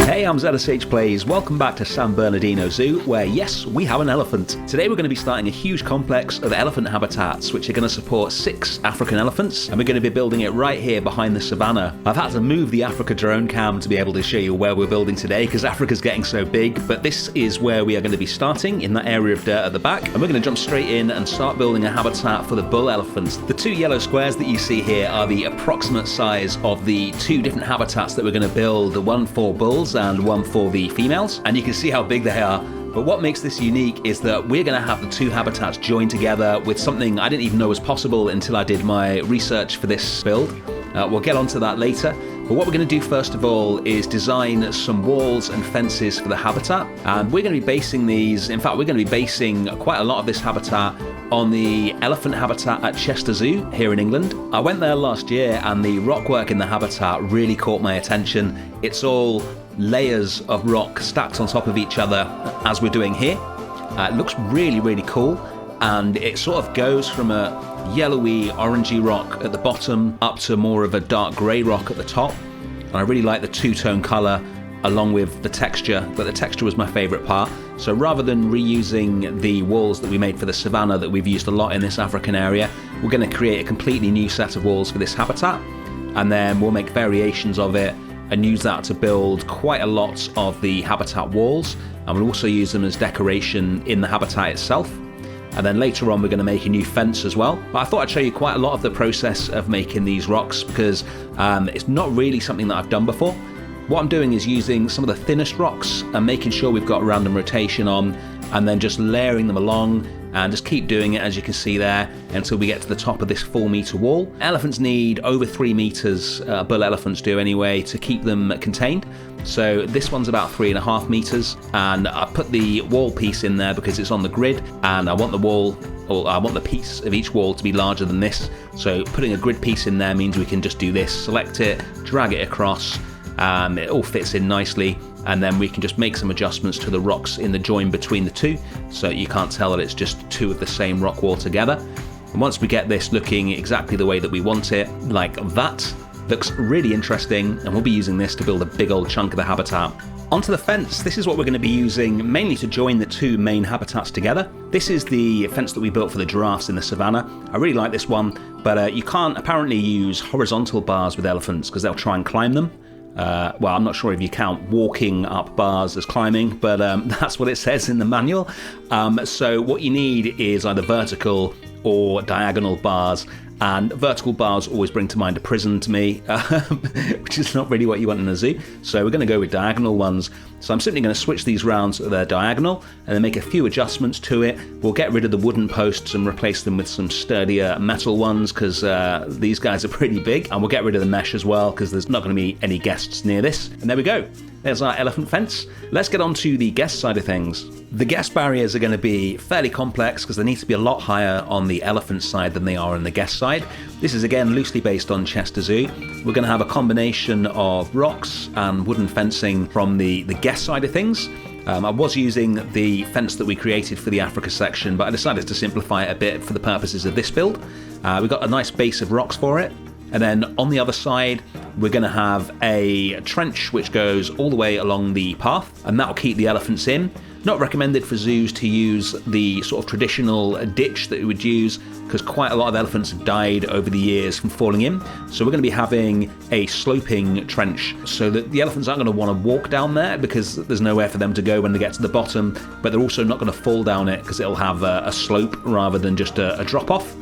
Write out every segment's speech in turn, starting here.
Hey, I'm ZSH Plays. Welcome back to San Bernardino Zoo, where yes, we have an elephant. Today we're going to be starting a huge complex of elephant habitats, which are going to support 6 African elephants, and we're going to be building it right here behind the savannah. I've had to move the Africa drone cam to be able to show you where we're building today, because Africa's getting so big, but this is where we are going to be starting, in that area of dirt at the back, and we're going to jump straight in and start building a habitat for the bull elephants. The 2 yellow squares that you see here are the approximate size of the 2 different habitats that we're going to build, the one for bulls and one for the females, and you can see how big they are. But what makes this unique is that we're going to have the 2 habitats joined together with something I didn't even know was possible until I did my research for this build. We'll get onto that later. But what we're going to do first of all is design some walls and fences for the habitat, and we're going to be basing these, in fact we're going to be basing quite a lot of this habitat on the elephant habitat at Chester Zoo here in England. I went there last year and the rockwork in the habitat really caught my attention. It's all layers of rock stacked on top of each other as we're doing here. It looks really cool, and it sort of goes from a yellowy orangey rock at the bottom up to more of a dark grey rock at the top, and I really like the 2-tone colour along with the texture, but the texture was my favourite part. So rather than reusing the walls that we made for the savannah that we've used a lot in this African area, we're going to create a completely new set of walls for this habitat, and then we'll make variations of it and use that to build quite a lot of the habitat walls, and we'll also use them as decoration in the habitat itself. And then later on we're going to make a new fence as well. But I thought I'd show you quite a lot of the process of making these rocks, because it's not really something that I've done before. What I'm doing is using some of the thinnest rocks and making sure we've got random rotation on, and then just layering them along and just keep doing it, as you can see there, until we get to the top of this 4-meter wall. Elephants need over 3 meters, bull elephants do anyway, to keep them contained. So this one's about 3.5 meters, and I put the wall piece in there because it's on the grid, and I want the wall, or I want the piece of each wall to be larger than this. So putting a grid piece in there means we can just do this, select it, drag it across, it all fits in nicely, and then we can just make some adjustments to the rocks in the join between the 2, so you can't tell that it's just 2 of the same rock wall together. And once we get this looking exactly the way that we want it, like that, looks really interesting, and we'll be using this to build a big old chunk of the habitat. Onto the fence. This is what we're going to be using mainly to join the 2 main habitats together. This is the fence that we built for the giraffes in the savannah. I really like this one, but you can't apparently use horizontal bars with elephants because they'll try and climb them. Well, I'm not sure if you count walking up bars as climbing, but that's what it says in the manual. So what you need is either vertical or diagonal bars, and vertical bars always bring to mind a prison to me, which is not really what you want in a zoo. So we're going to go with diagonal ones. So I'm simply going to switch these round so they're diagonal, and then make a few adjustments to it. We'll get rid of the wooden posts and replace them with some sturdier metal ones, because these guys are pretty big. And we'll get rid of the mesh as well, because there's not going to be any guests near this. And there we go. There's our elephant fence. Let's get on to the guest side of things. The guest barriers are going to be fairly complex because they need to be a lot higher on the elephant side than they are on the guest side. This is again loosely based on Chester Zoo. We're going to have a combination of rocks and wooden fencing from the guest side of things. I was using the fence that we created for the Africa section, but I decided to simplify it a bit for the purposes of this build. We've got a nice base of rocks for it. And then on the other side, we're going to have a trench which goes all the way along the path, and that'll keep the elephants in. Not recommended for zoos to use the sort of traditional ditch that we would use, because quite a lot of elephants have died over the years from falling in. So we're going to be having a sloping trench so that the elephants aren't going to want to walk down there because there's nowhere for them to go when they get to the bottom, but they're also not going to fall down it because it'll have a slope rather than just a drop off.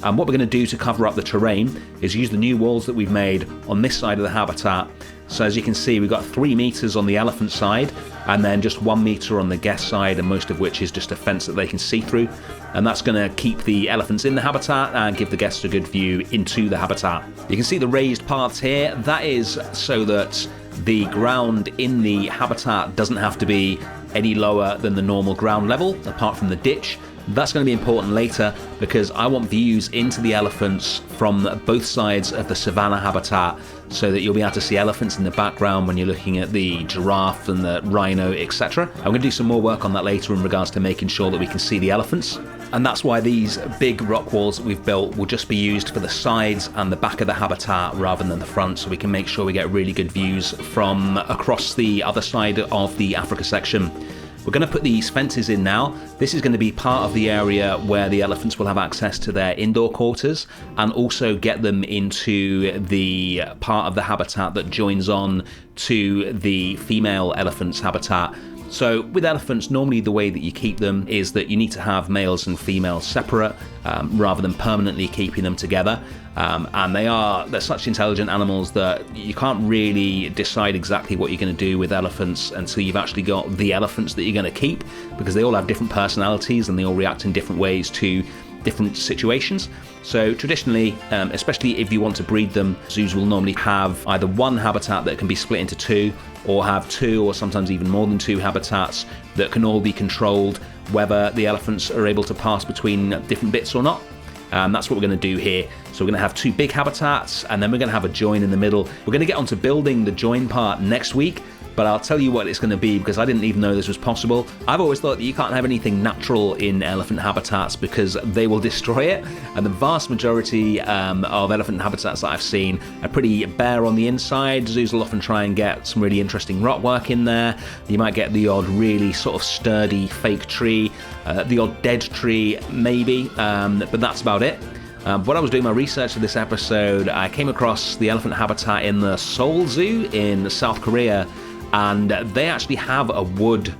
And what we're going to do to cover up the terrain is use the new walls that we've made on this side of the habitat. So as you can see, we've got 3 meters on the elephant side, and then just 1 meter on the guest side, and most of which is just a fence that they can see through. And that's going to keep the elephants in the habitat and give the guests a good view into the habitat. You can see the raised paths here. That is so that the ground in the habitat doesn't have to be any lower than the normal ground level, apart from the ditch. That's going to be important later, because I want views into the elephants from both sides of the savannah habitat, so that you'll be able to see elephants in the background when you're looking at the giraffe and the rhino, etc. I'm going to do some more work on that later in regards to making sure that we can see the elephants. And that's why these big rock walls that we've built will just be used for the sides and the back of the habitat rather than the front, so we can make sure we get really good views from across the other side of the Africa section. We're going to put these fences in now. This is going to be part of the area where the elephants will have access to their indoor quarters, and also get them into the part of the habitat that joins on to the female elephant's habitat. So with elephants, normally the way that you keep them is that you need to have males and females separate rather than permanently keeping them together. And they're such intelligent animals that you can't really decide exactly what you're going to do with elephants until you've actually got the elephants that you're going to keep, because they all have different personalities and they all react in different ways to different situations. So traditionally, especially if you want to breed them, zoos will normally have either one habitat that can be split into two, or have two or sometimes even more than two habitats that can all be controlled whether the elephants are able to pass between different bits or not. That's what we're going to do here. So we're going to have two big habitats, and then we're going to have a join in the middle. We're going to get onto building the join part next week, but I'll tell you what it's going to be, because I didn't even know this was possible. I've always thought that you can't have anything natural in elephant habitats because they will destroy it, and the vast majority of elephant habitats that I've seen are pretty bare on the inside. Zoos will often try and get some really interesting rock work in there. You might get the odd really sort of sturdy fake tree, the odd dead tree maybe, but that's about it. When I was doing my research for this episode, I came across the elephant habitat in the Seoul Zoo in South Korea, and they actually have a wood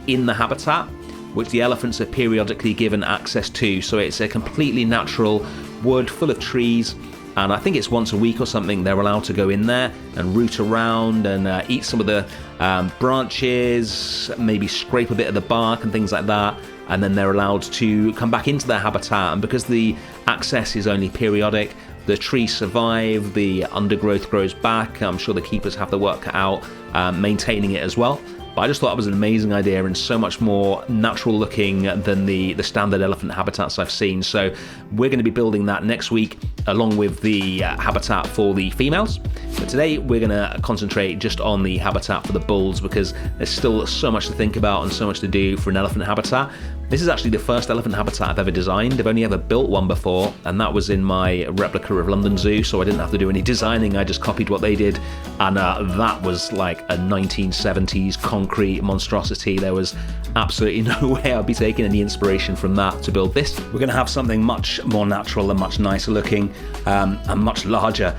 in the habitat which the elephants are periodically given access to. So it's a completely natural wood full of trees, and I think it's once a week or something they're allowed to go in there and root around and eat some of the branches, maybe scrape a bit of the bark and things like that, and then they're allowed to come back into their habitat. And because the access is only periodic, the trees survive, the undergrowth grows back. I'm sure the keepers have the work cut out maintaining it as well. But I just thought it was an amazing idea and so much more natural looking than the standard elephant habitats I've seen. So we're going to be building that next week along with the habitat for the females. But today we're going to concentrate just on the habitat for the bulls, because there's still so much to think about and so much to do for an elephant habitat. This is actually the first elephant habitat I've ever designed. I've only ever built one before, and that was in my replica of London Zoo, so I didn't have to do any designing. I just copied what they did, and that was like a 1970s concrete monstrosity. There was absolutely no way I'd be taking any inspiration from that to build this. We're going to have something much more natural and much nicer looking, and much larger.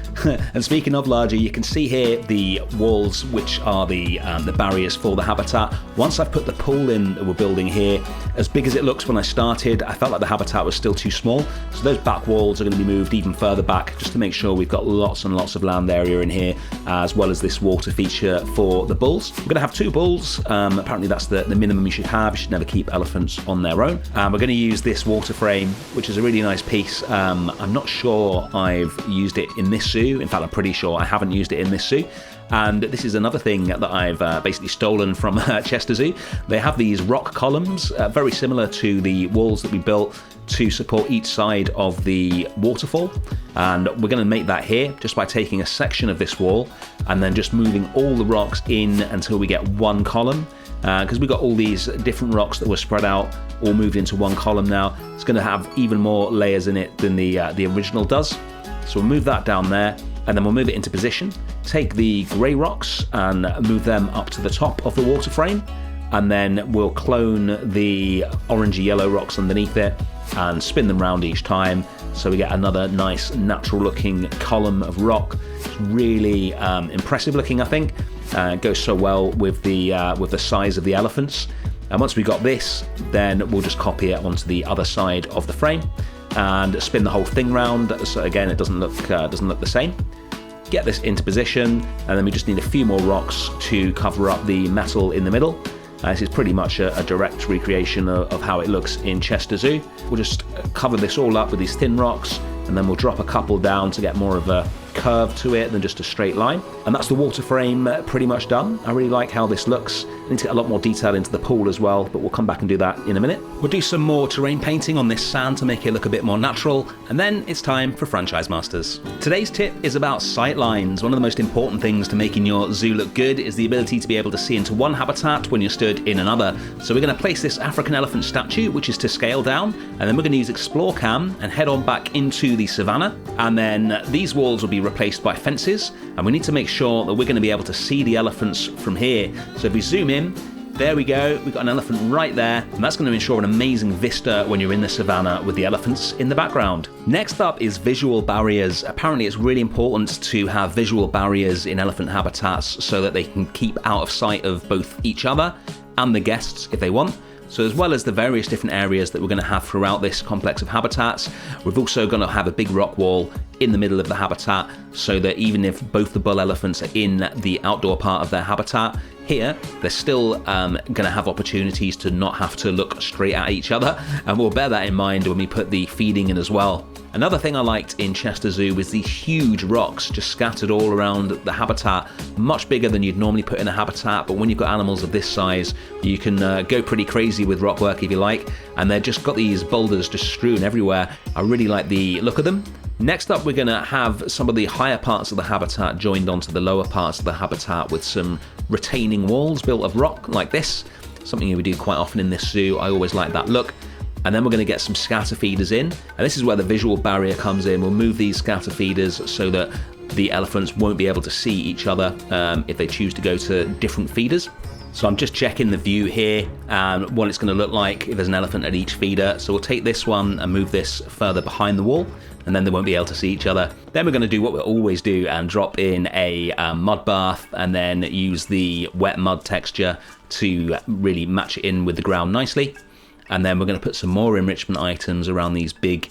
And speaking of larger, you can see here the walls, which are the barriers for the habitat. Once I've put the pool in that we're building here, as big as it looks when I started, I felt like the habitat was still too small. So those back walls are going to be moved even further back, just to make sure we've got lots and lots of land area in here, as well as this water feature for the bulls. We're going to have two bulls. Apparently that's the minimum you should have. You should never keep elephants on their own. We're going to use this water frame, which is a really nice piece. I'm not sure I've used it in this zoo. In fact, I'm pretty sure I haven't used it in this zoo. And this is another thing that I've basically stolen from Chester Zoo. They have these rock columns, very similar to the walls that we built to support each side of the waterfall. And we're going to make that here just by taking a section of this wall and then just moving all the rocks in until we get one column. Because we've got all these different rocks that were spread out, all moved into one column now. It's going to have even more layers in it than the original does. So we'll move that down there, and then we'll move it into position, take the grey rocks and move them up to the top of the water frame, and then we'll clone the orangey yellow rocks underneath it and spin them round each time, so we get another nice natural looking column of rock. It's really impressive looking, I think. It goes so well with the size of the elephants. And once we've got this, then we'll just copy it onto the other side of the frame and spin the whole thing round, so again it doesn't look the same. Get this into position, and then we just need a few more rocks to cover up the metal in the middle. This is pretty much a direct recreation of how it looks in Chester Zoo. We'll just cover this all up with these thin rocks, and then we'll drop a couple down to get more of a curve to it than just a straight line. And that's the water frame pretty much done. I really like how this looks. need to get a lot more detail into the pool as well, but we'll come back and do that in a minute. We'll do some more terrain painting on this sand to make it look a bit more natural, and then it's time for Franchise Masters. Today's tip is about sightlines. One of the most important things to making your zoo look good is the ability to be able to see into one habitat when you're stood in another. So we're going to place this African elephant statue, which is to scale down, and then we're going to use Explore Cam and head on back into the savannah, and then these walls will be replaced by fences, and we need to make sure that we're going to be able to see the elephants from here. So if we zoom in, there we go, we've got an elephant right there, and that's going to ensure an amazing vista when you're in the savannah with the elephants in the background. Next up is visual barriers. Apparently it's really important to have visual barriers in elephant habitats so that they can keep out of sight of both each other and the guests if they want. So as well as the various different areas that we're going to have throughout this complex of habitats, we're also going to have a big rock wall in the middle of the habitat so that even if both the bull elephants are in the outdoor part of their habitat, here they're still going to have opportunities to not have to look straight at each other, and we'll bear that in mind when we put the feeding in as well. Another thing I liked in Chester Zoo was these huge rocks just scattered all around the habitat, much bigger than you'd normally put in a habitat, but when you've got animals of this size, you can go pretty crazy with rock work if you like, and they've just got these boulders just strewn everywhere. I really like the look of them. Next up, we're going to have some of the higher parts of the habitat joined onto the lower parts of the habitat with some retaining walls built of rock like this, something you would do quite often in this zoo. I always like that look. And then we're going to get some scatter feeders in, and this is where the visual barrier comes in. We'll move these scatter feeders so that the elephants won't be able to see each other if they choose to go to different feeders. So I'm just checking the view here and what it's going to look like if there's an elephant at each feeder. So we'll take this one and move this further behind the wall, and then they won't be able to see each other. Then we're going to do what we always do and drop in a mud bath, and then use the wet mud texture to really match it in with the ground nicely. And then we're going to put some more enrichment items around these big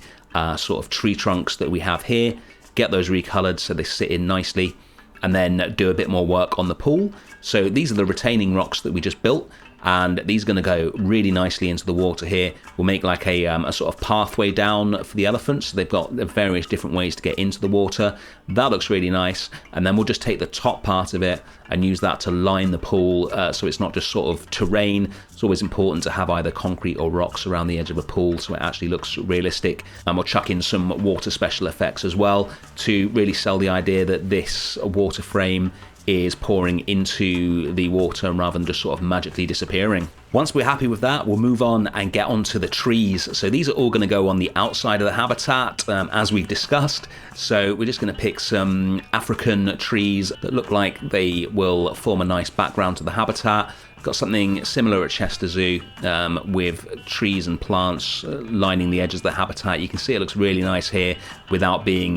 sort of tree trunks that we have here, get those recolored so they sit in nicely, and then do a bit more work on the pool. So these are the retaining rocks that we just built, and these are going to go really nicely into the water here. We'll make like a sort of pathway down for the elephants. So they've got various different ways to get into the water. That looks really nice. And then we'll just take the top part of it and use that to line the pool, so it's not just sort of terrain. It's always important to have either concrete or rocks around the edge of a pool so it actually looks realistic. And we'll chuck in some water special effects as well to really sell the idea that this water frame is pouring into the water rather than just sort of magically disappearing. Once we're happy with that, we'll move on and get onto the trees. So these are all going to go on the outside of the habitat, as we've discussed. So we're just going to pick some African trees that look like they will form a nice background to the habitat. Got something similar at Chester Zoo with trees and plants lining the edges of the habitat. You can see it looks really nice here without being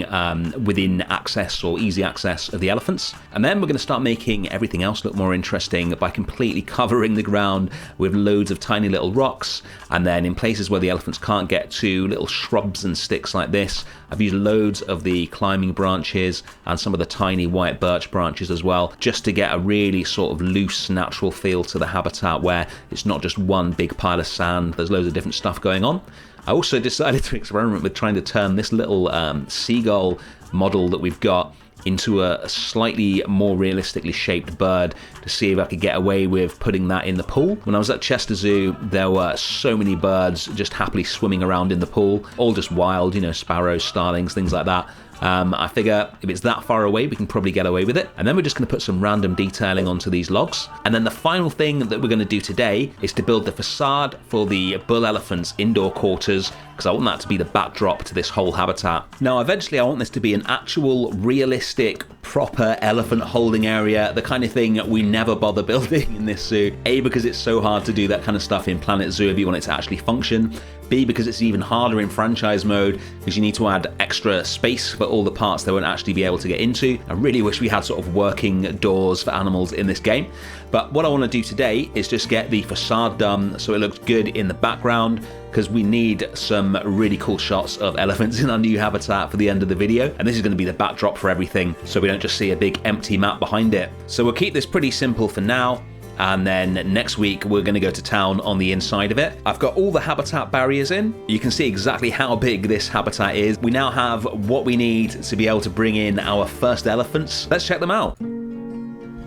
within access or easy access of the elephants. And then we're going to start making everything else look more interesting by completely covering the ground with loads of tiny little rocks, and then in places where the elephants can't get to, little shrubs and sticks like this. I've used loads of the climbing branches and some of the tiny white birch branches as well, just to get a really sort of loose, natural feel to the habitat where it's not just one big pile of sand. There's loads of different stuff going on. I also decided to experiment with trying to turn this little seagull model that we've got into a slightly more realistically shaped bird to see if I could get away with putting that in the pool. When I was at Chester Zoo, there were so many birds just happily swimming around in the pool, all just wild, you know, sparrows, starlings, things like that. I figure if it's that far away, we can probably get away with it. And then we're just going to put some random detailing onto these logs. And then the final thing that we're going to do today is to build the facade for the bull elephant's indoor quarters, because I want that to be the backdrop to this whole habitat. Now, eventually I want this to be an actual, realistic, proper elephant holding area, the kind of thing we never bother building in this zoo. A, because it's so hard to do that kind of stuff in Planet Zoo if you want it to actually function. B, because it's even harder in franchise mode because you need to add extra space for all the parts they won't actually be able to get into. I really wish we had sort of working doors for animals in this game. But what I want to do today is just get the facade done so it looks good in the background, because we need some really cool shots of elephants in our new habitat for the end of the video. And this is going to be the backdrop for everything, so we don't just see a big empty map behind it. So we'll keep this pretty simple for now. And then next week we're going to go to town on the inside of it. I've got all the habitat barriers in. You can see exactly how big this habitat is. We now have what we need to be able to bring in our first elephants. Let's check them out.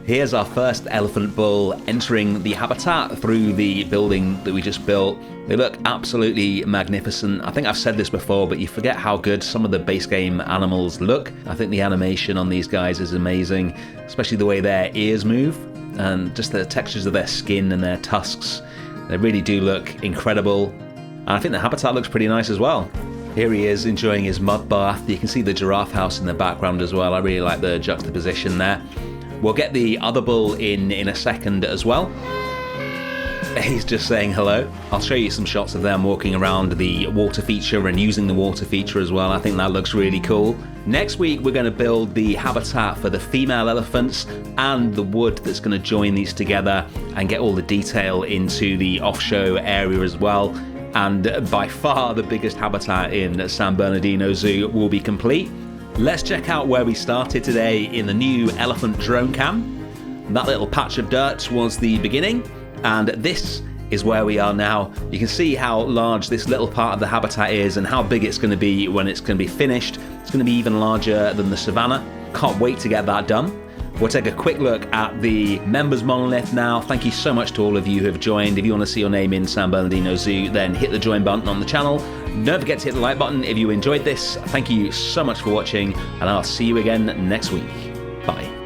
Here's our first elephant bull entering the habitat through the building that we just built. They look absolutely magnificent. I think I've said this before, but you forget how good some of the base game animals look. I think the animation on these guys is amazing, especially the way their ears move and just the textures of their skin and their tusks. They really do look incredible. And I think the habitat looks pretty nice as well. Here he is enjoying his mud bath. You can see the giraffe house in the background as well. I really like the juxtaposition there. We'll get the other bull in a second as well. He's just saying hello. I'll show you some shots of them walking around the water feature and using the water feature as well. I think that looks really cool. Next week, we're going to build the habitat for the female elephants and the wood that's going to join these together and get all the detail into the off-show area as well. And by far the biggest habitat in San Bernardino Zoo will be complete. Let's check out where we started today in the new elephant drone cam. That little patch of dirt was the beginning, and this is where we are now. You can see how large this little part of the habitat is and how big it's going to be when it's going to be finished. It's going to be even larger than the savannah. Can't wait to get that done. We'll take a quick look at the members monolith now. Thank you so much to all of you who have joined. If you want to see your name in San Bernardino Zoo, then hit the join button on the channel. Don't forget to hit the like button if you enjoyed this. Thank you so much for watching, and I'll see you again next week. Bye.